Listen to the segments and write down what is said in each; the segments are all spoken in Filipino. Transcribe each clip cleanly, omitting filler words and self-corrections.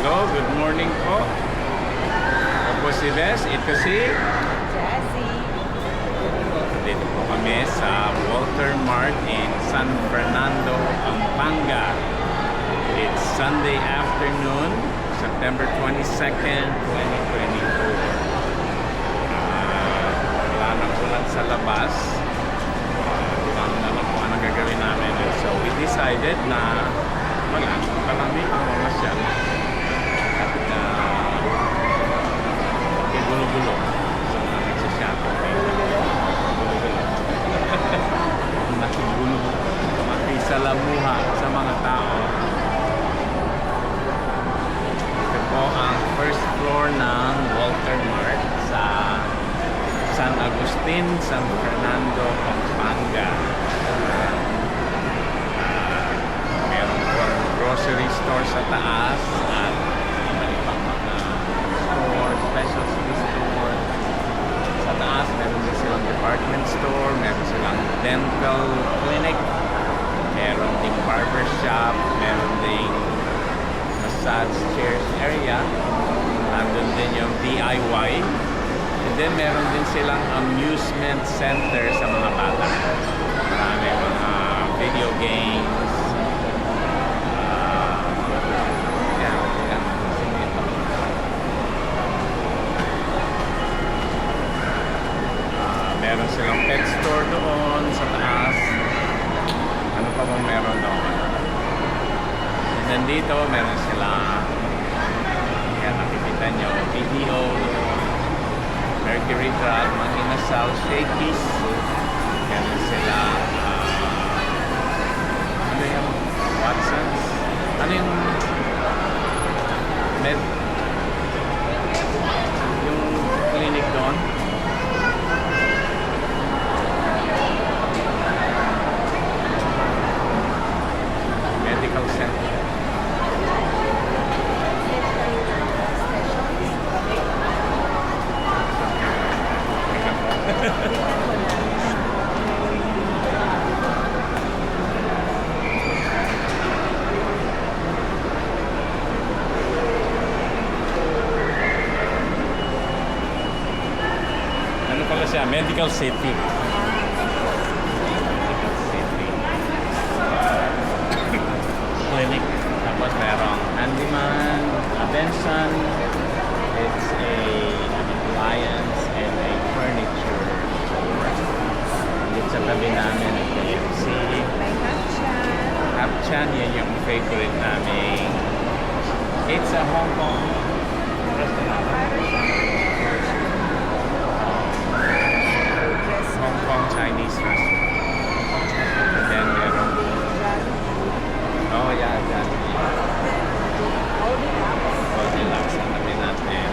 Hello, good morning po. Ako po si Bess, ito si Jessie. Dito po kami sa Walter Mart in San Fernando, Pampanga. It's Sunday afternoon, September 22nd, 2024. Wala nang ulan sa labas. Lang na lang po ang gagawin namin. So we decided na wala, kalamig ang mga siya. At gulo-gulo sa mga nagsashopping ngayon. Gulo-gulo. Nakigulo. Makisalamuha sa mga tao. Ito po ang first floor ng Walter Mart sa San Agustin, San Fernando, Pampanga. Meron po ang grocery store sa taas at iba pang mga store, specialty store. Sa taas, meron din silang department store, meron silang dental clinic, meron ding barber shop, meron ding massage chairs area, nandun din yung DIY, and then meron din silang amusement center sa mga bata. Marami mga video games. Meron silang pet store doon sa taas. Ano pa bang meron doon? And then dito, meron sila, yan, nakikita nyo, BDO, Mercury Drug, mga inasal, Shakey's. Meron sila, ano yung Watson's? Ano yung med? Yung clinic doon? Medical center. Ano pala siya? Medical City. Clinic. Tapos merong handyman, Benson. It's an appliance and a furniture store. Dito sa tabi namin ang KFC. May Hapchan. Hapchan, yan yung favorite namin. It's a Hong Kong restaurant. Hong Kong Chinese restaurant. And then meron. Oh yeah, that. Goldilocks ang tabi natin.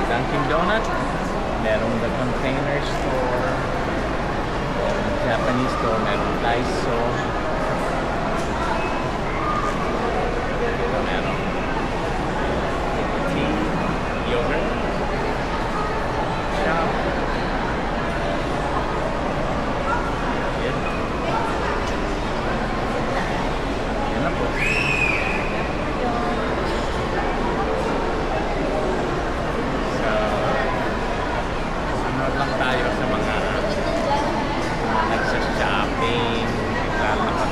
Dunkin' Donut. Merong The Container Store. Merong Japanese store. Merong Daiso. Merong tea, yogurt, shop. Yan. Yan na po. So, sunod lang tayo sa mga nagsashopping, naglalakad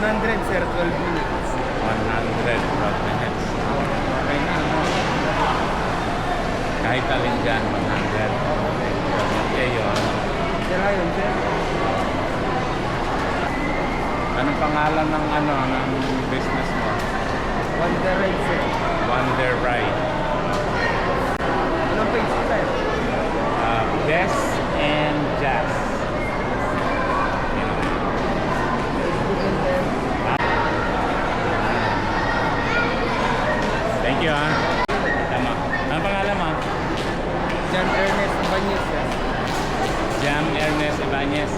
100 sir, 12 minutes. 112 minutes. Okay na, no? Kahit alin dyan, 100. Okay yun. Sira yun sir. Anong pangalan ng ng business mo? Wonder Ride sir. Wonder Ride. Anong page sir? Des and Jazz. Facebook and sir. Thank you, ha. Tama. Anong pangalan mo? John Ernest Banyes sir. Jam Ernest Ibanez.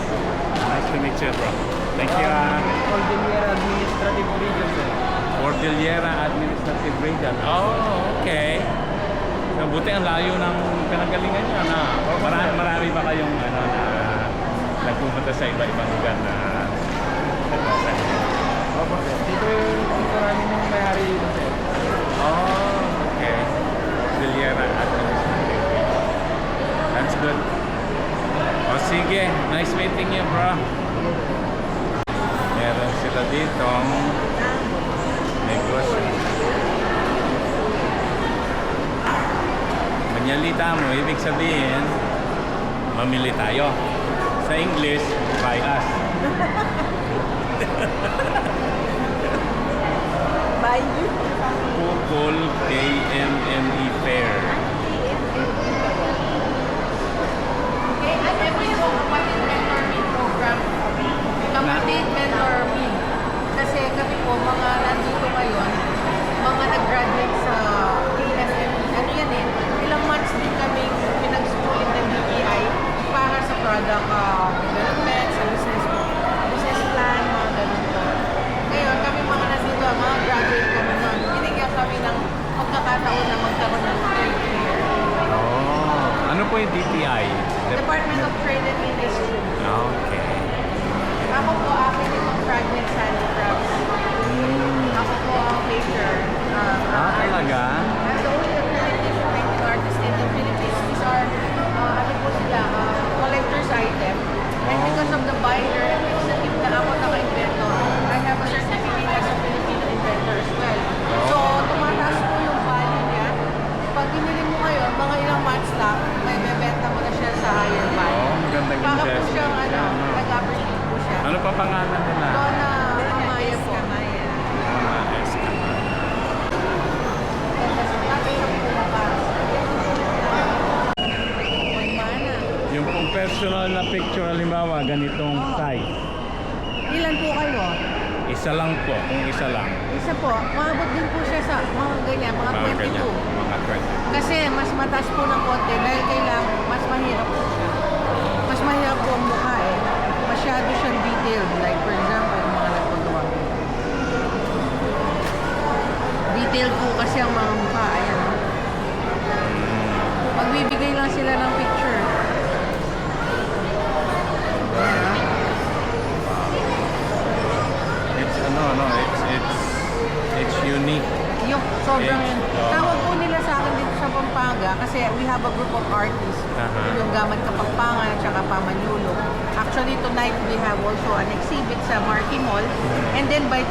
Nice to meet you, bro. Thank you, ha. Cordillera Administrative Region sir. Cordillera Administrative Region. Oh, okay. So, buti ang layo ng pinanggalingan niya na. Marami ba kayong na nagpupunta sa iba-ibang lugar na nagpasa? Opo sir. Dito namin yung may-ari dito sir. Oh, okay. Cordillera Administrative Region. That's good. O sige, nice meeting you, bro. Meron sila ditong negosyo. Manyalita mo, ibig sabihin, mamili tayo. Sa English, buy us. By you. Kukul KMME Fair. Okay, at ito yung kapatid mentor me program. Kapatid mentor me. Kasi kami po, mga nandito ngayon, mga nag-graduate sa KSM. Ano yan eh, ilang months din kami pinag-schooling ng DTI para sa product development, sa business plan, mga ganun po. Ngayon, kami mga nandito, mga graduate kami noon. Binigyan kami ng pagkakataon na magkaroon ng trade fair. Oh, ano po yung DTI? Department of Trade and Industry. Okay. Ako po, akin yung fragment handicrafts. Ako po ang maker. Talaga? I'm the only Philippine painting artist in the Philippines. These are, ano po sila, collector's item. And because of the binder and initiative na ako naka-invento, I have a certificate as a Filipino inventor as well. So, tumataas po yung value niya. Pag binili mo ngayon, mga ilang months lang, may bebenta mo na siya sa higher value. Oh, magandang Baka po investment siyang, yan, no? nag-appreciate po siya. Ano pa pangalan nila? Donna Amaya po. Escamaya. Yung pong personal na picture, halimbawa, ganitong size. Ilan po kayo? Isa lang po, kung isa lang. Isa po. Maabot din po siya sa mga ganyan, mga 22. Ganyan, mga 20. Kasi mas mataas po ng konti dahil kailangan mas mahirap po siya. Mas mahirap po ang mukha eh. Masyado siyang detailed. Like for example, yung mga nagpagawa. Detailed po kasi ang mga mukha. Ayan. Magbibigay lang sila ng picture. Ayan. It's unique. Yung sobrang Yeah. tawag po nila sa akin dito sa Pampanga kasi we have a group of artists. Yung Gamad Kapampangan at saka Pamanyulo. Actually tonight we have also an exhibit sa Marquee Mall. And then by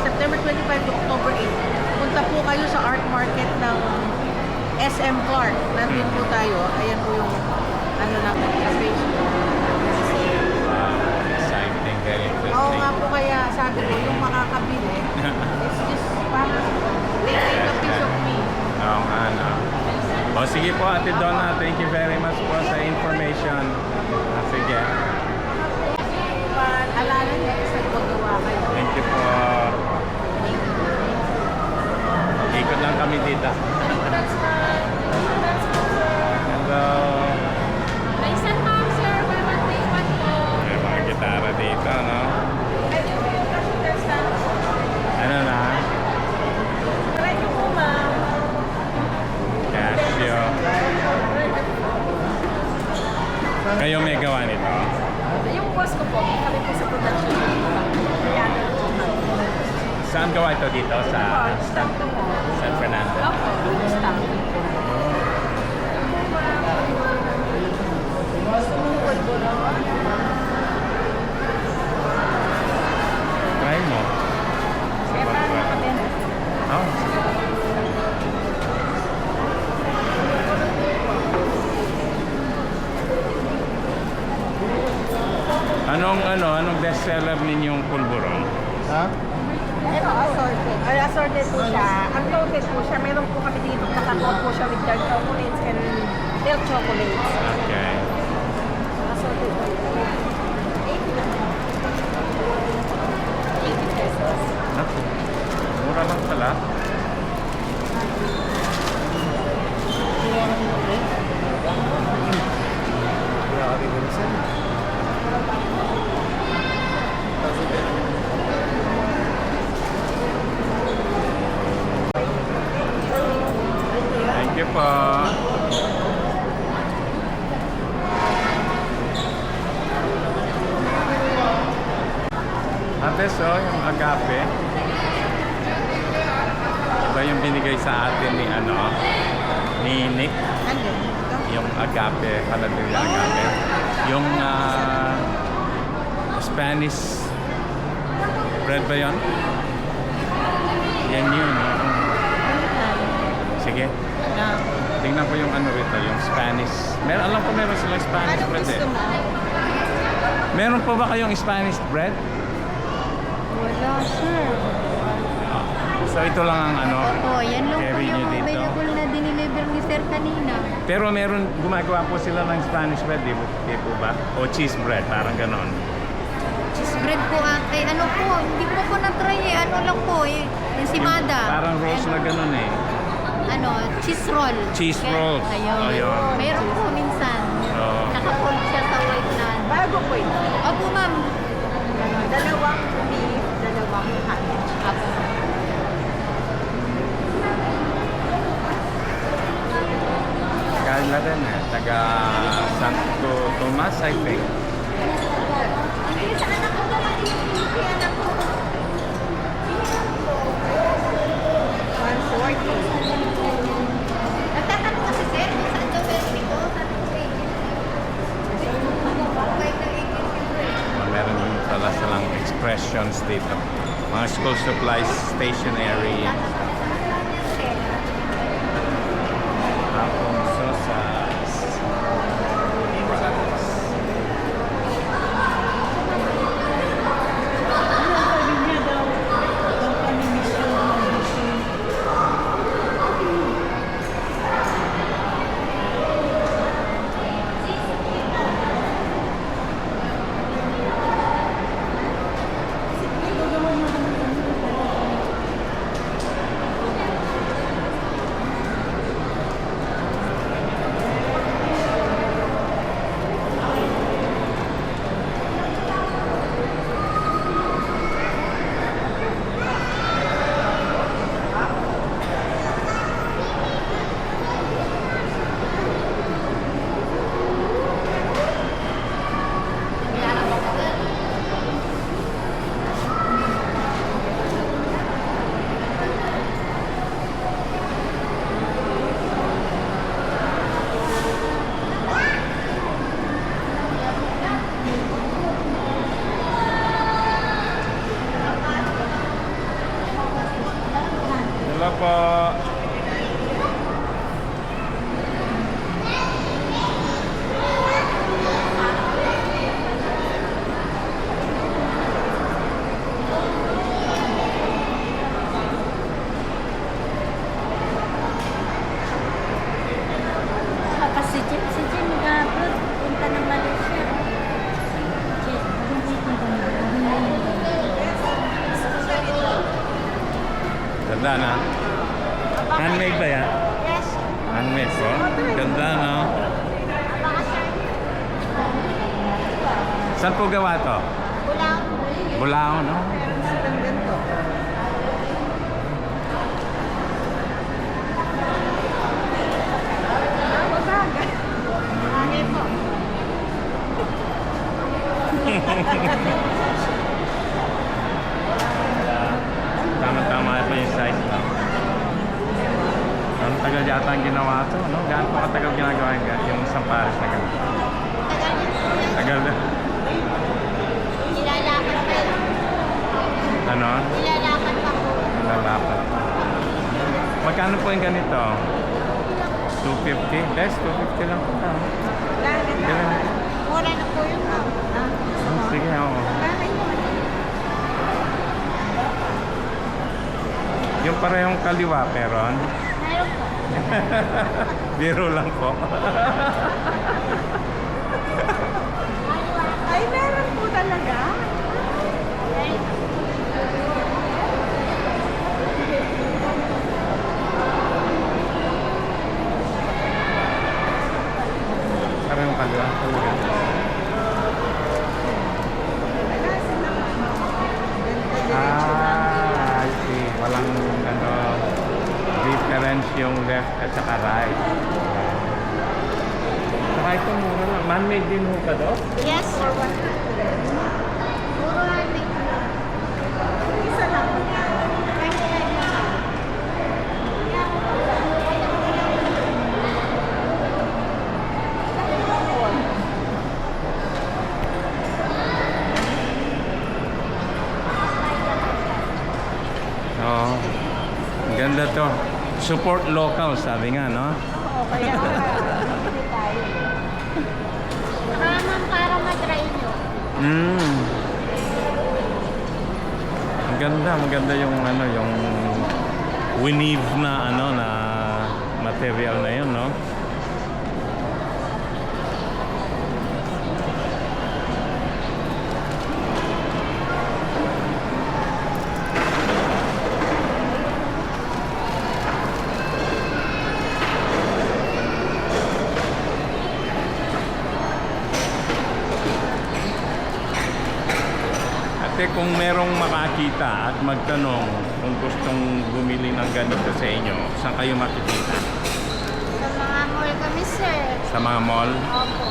September 25 to October 8, punta po kayo sa art market ng SM Clark. Nandun po tayo. Ayan po yung ano natin sa Facebook. Exciting, very interesting. Oo nga po kaya sabi ko yung makakabili. It's just parang they take a piece of me. Oo nga, no? O sige po, Ate Donna, thank you very much po sa information. Sige. Alala niya kasi nagpagawa kayo. Thank you po. Ikot lang kami dito. Hello. May isang ma'am, sir. May one po. May mga gitara dito, no? Pwede mo yung computer stand. Ano na? Try niyo po, ma'am. Casio. Kayo may gawa nito? Yung boss ko po, kami po sa production. Ayan. Saan gawa ito dito? Sa Stamp ko po. San Fernando? Opo, stamp. Try mo. anong bestseller ninyong pulburong? Ha? Ito, assorted. Ay, assorted po siya. Uncoated po siya. Meron po kami dito. Nakakoat po siya with dark chocolates and milk chocolates. Okay. Assorted po. 80 lang. 80 pesos. Naku, mura lang pala. Grabe ko rin. Thank you po. Ate, so, yung agape. Iba yung binigay sa atin ni Nick. Ano? Yung agape, Caladeria agape. Yung Spanish bread ba yun? Yan yun. Sige. Tingnan ko yung rito, yung Spanish. Alam ko meron silang Spanish Anong bread gusto mo? Meron pa ba kayong Spanish bread? Wala, sir. So ito lang ang Opo, yan lang po carry nyo yung dito. available na diniliver ni Sir kanina. Pero gumagawa po sila ng Spanish bread, di po ba? O cheese bread, parang ganon. Cheese bread po ate. Ano po, hindi ko po na-try eh. Ano lang po eh. Ensimada. Parang rolls na ganon eh. Ano, cheese roll. Cheese Kaya- rolls. Ayun. Ayun. Meron po minsan. Oo. Nakapold siya sa white naan. Bago po ito. Opo ma'am. Dalawang beef, dalawang honey. Opo. Kain na rin eh. Taga Santo Tomas, I think. Hindi sa anak ko ba? Hindi anak ko. 140. Nagtatanong kasi sir, kung saan daw meron dito? Saan ko sa Kahit ng Meron din pala silang expressions dito. Mga school supplies, stationery. Hapong sosas. Rice. Hello po. Si Jim nag-upload, punta ng Malaysia. Ganda na. Handmade ba yan? Yes. Handmade po. Ganda na. Saan po gawa to? Ulang. Bulao, no? Meron silang ganito. Mabagal. Bagay po. Tama-tama pa yung size na. Ang tagal yata ang ginawa to, no? Gaano pa katagal ginagawa yung isang pares na gano'n? Tagal din po yan. Tagal na. Nilalakad pa yun. Ano? Nilalakad pa po. Lalapat. Magkano po yung ganito? 250? Less, 250 lang po. Wala na. Ganun. Mura na po yun. Ang Sige, oo. Bakit naman? Yung parehong kaliwa, Peron. Meron po. Biro lang po. Ay, meron po talaga. Parehong kaliwa. I see. Walang ano, difference yung left at saka right. Saka ito mura lang. Man-made din mo ka do? Yes, for what? Puro handmade. Isa lang. Oo. Ang ganda to. Support local, sabi nga, no? Oo, kaya hindi tayo. Saka ma'am, para matry nyo. Maganda yung ano, yung weave na ano na material na yun, no? Ate, kung merong makakita at magtanong kung gustong bumili ng ganito sa inyo, saan kayo makikita? Sa mga mall kami, sir. Sa mga mall? Opo.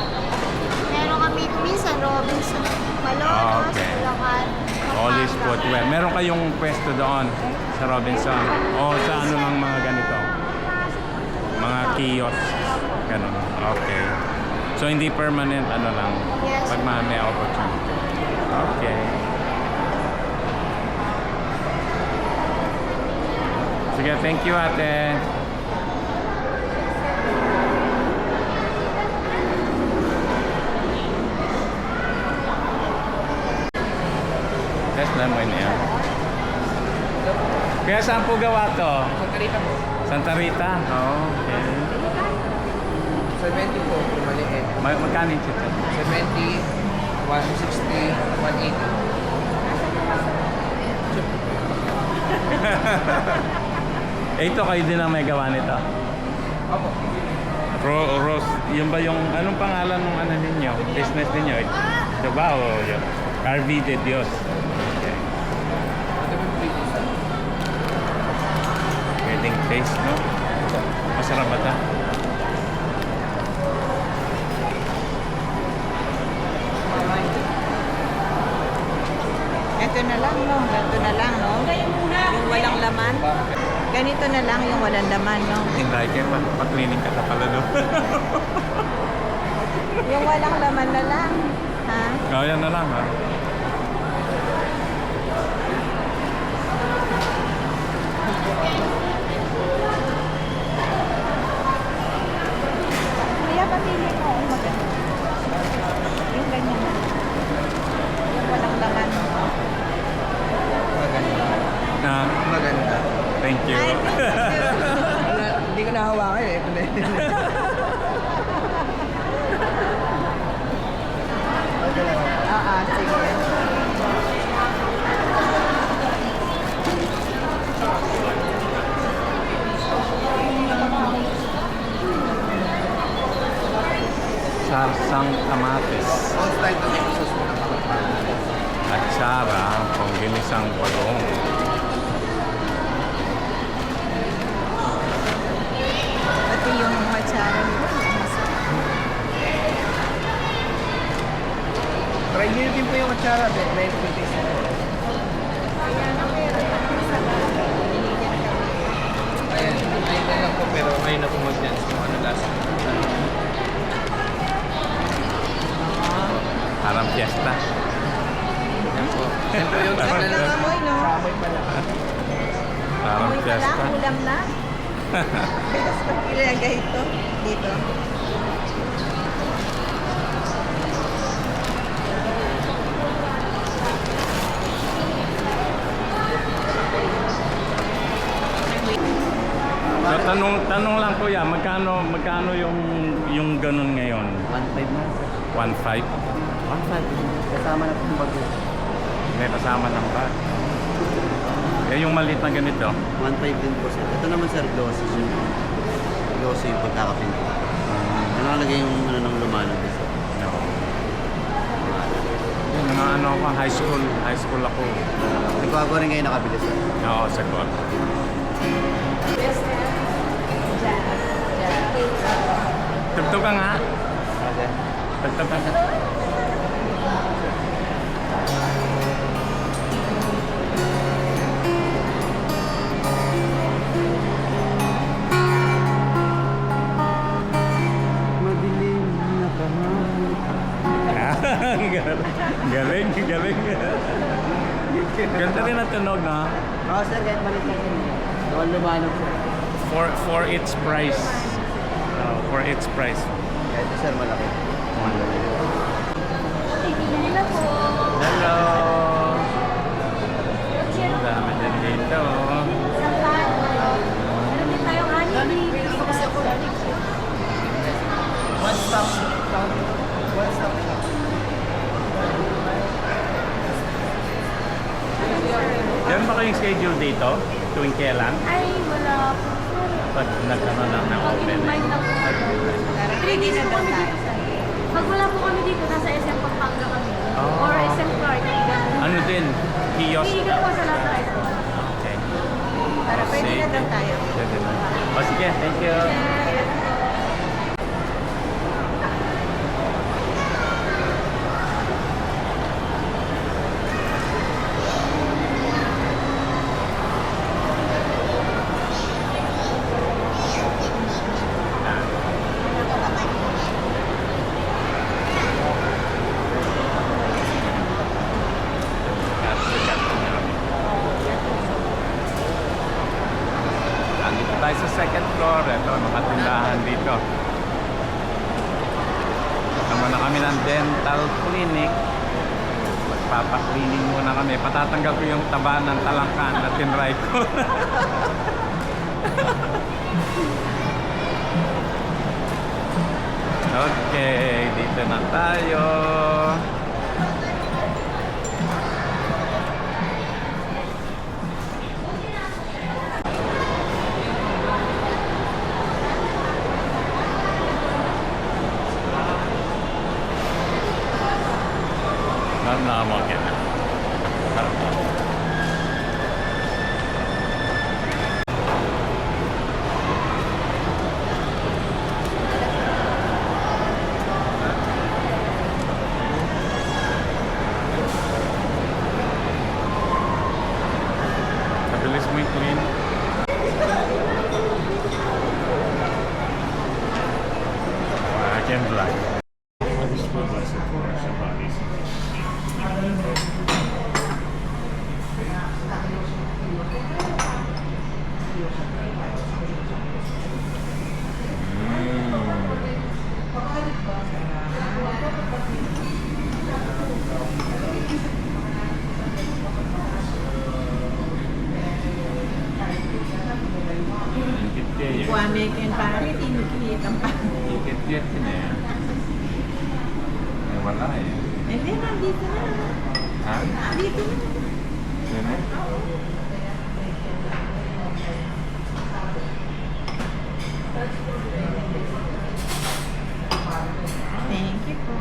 Meron kami minsan, Robinson, Malolos, Okay. Bulacan, Always Pampanga. footwear. Meron kayong pwesto doon sa Robinson? O sa ano lang mga ganito? Mga kiosk? Ganun. Okay. So hindi permanent ano lang? Yes. Pag may opportunity. Okay. Sige, thank you ate. Yes, lang mo niya. Kaya saan po gawa to? Santa Rita po. Santa Rita? Oh, okay. 70 po, kung maliit. Magkano yung chicha? 70, 160, 180. Eh, ito kayo din ang may gawa nito. Opo. Rose, yun ba yung, anong pangalan ng ano ninyo? Business ninyo? Ito ba o yun? RV de Dios. Okay. Ito po yung pizza. Wedding taste, no? Masarap ba ito? Ito na lang, no? Ganito na lang, no? Yung walang laman. Ganito na lang yung walang laman, no? Hindi kayo, pa-cleaning ka na pala doon. Yung walang laman na lang. Ha? Kaya na lang, ha? Kuya, pamili mo. Maganda. Yung ganyan na. Yung walang laman. Maganda. Na, Maganda. thank you. Ay, thank you. Wala, hindi ko nahawakan eh. Sige. Sarsang kamatis. All style tomato sauce po ng kapatid. Atsara, kung ginisang balong. Pati yung matsara nito. Try nyo din po yung atsara. May taste na. Kaya na meron ako sa Ayan. Ayun na lang po pero ngayon na po mag-dance kung ano lasa. Parang fiesta. Yan po. Yan po yung Sarap ng amoy, no? Amoy pala. Parang Amoy pa lang, fiesta. ulam na. Tapos pag ilagay ito, dito. Tanong lang kuya, magkano yung ganun ngayon? 1.5 na. 1.5? 1.5. Kasama na itong bago. May kasama ng bag. Eh yung maliit na ganito? 1.5 din po sir. Ito naman sir, glossy. Glossy yung pagkakapinto. Nakalagay yung ano ng lumanag sir. No. Yung mga ano ako, high school ako. Nagbago rin kayo nakabili sir. Oo, sagot. Tugtog ka nga. Okay. Tugtog ka nga. Madilim na kamay. Galing. Ganda rin ang tunog, no? Oo sir, kahit maliit lang yun. Doon lumanag sir. For its price. For its price. Kahit ito sir, malaki. Hello po. Hello! Ang dami din dito. Meron din tayong honey. One stop shop. One stop shop. Meron ba kayong schedule dito? Tuwing kailan? Ay, wala po. Pag nagkaroon lang ng open. Pag-invite lang po. 3 days po kami dito sa pag wala po kami dito, nasa SM Pampanga kami. Oh. Or SM Clark. Ano din? Kiosk? Iigat po sa lahat ng SM. Okay. Para pwede na daw tayo. Pwede na. O sige, thank you. Andito tayo sa second floor. Ito, nakatindahan dito. Kasama na kami ng dental clinic. Magpapaklining muna kami. Patatanggal ko yung taba ng talangkan na tinry ko. Okay, dito na tayo. Namo kita. Kabilis mo yung clean. Black and black. Kwame ken pare, tinukiyit ang pare. Ikit-ikit yun eh. Eh, wala eh. Hindi, nandito na. Ha? Dito na. Yun eh. Thank you po.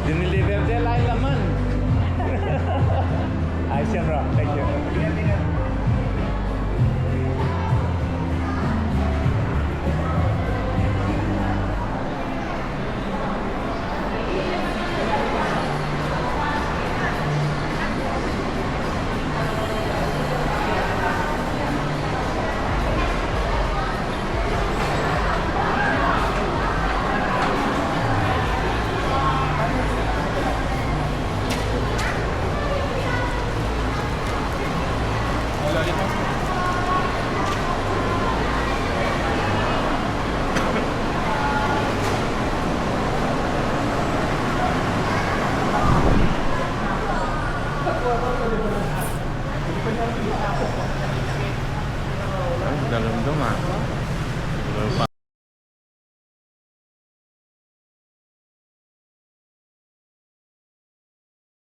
Diniliver din ay laman. Ayos yan bro, thank you. Dalundong ah.